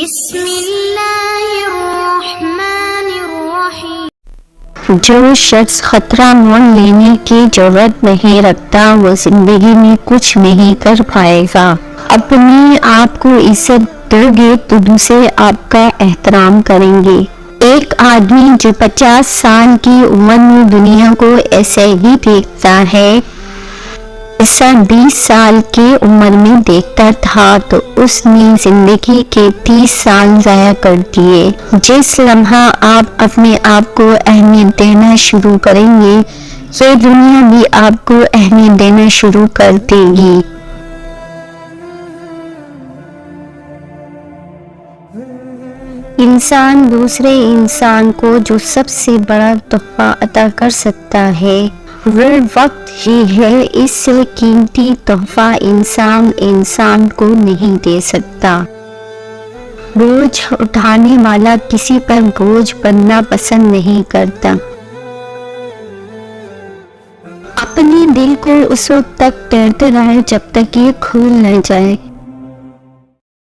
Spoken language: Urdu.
بسم اللہ الرحمن الرحیم۔ جو شخص خطرہ مول لینے کی جرات نہیں رکھتا وہ زندگی میں کچھ نہیں کر پائے گا۔ اپنے آپ کو عزت دو گے تو دوسرے آپ کا احترام کریں گے۔ ایک آدمی جو 50 سال کی عمر میں دنیا کو ایسے ہی دیکھتا ہے جیسا 20 سال کی عمر میں دیکھتا تھا تو اس نے زندگی کے 30 سال ضائع کر دیے۔ جس لمحہ آپ اپنے آپ کو اہمیت دینا شروع کریں گے یہ دنیا بھی آپ کو اہمیت دینا شروع کر دے گی۔ انسان دوسرے انسان کو جو سب سے بڑا تحفہ عطا کر سکتا ہے وہ وقت ہی ہے۔ اس سے قیمتی تحفہ انسان کو نہیں دے سکتا۔ بوجھ اٹھانے والا کسی پر بوجھ بننا پسند نہیں کرتا۔ اپنے دل کو اس وقت تک تیرتے رہے جب تک یہ کھل نہ جائے۔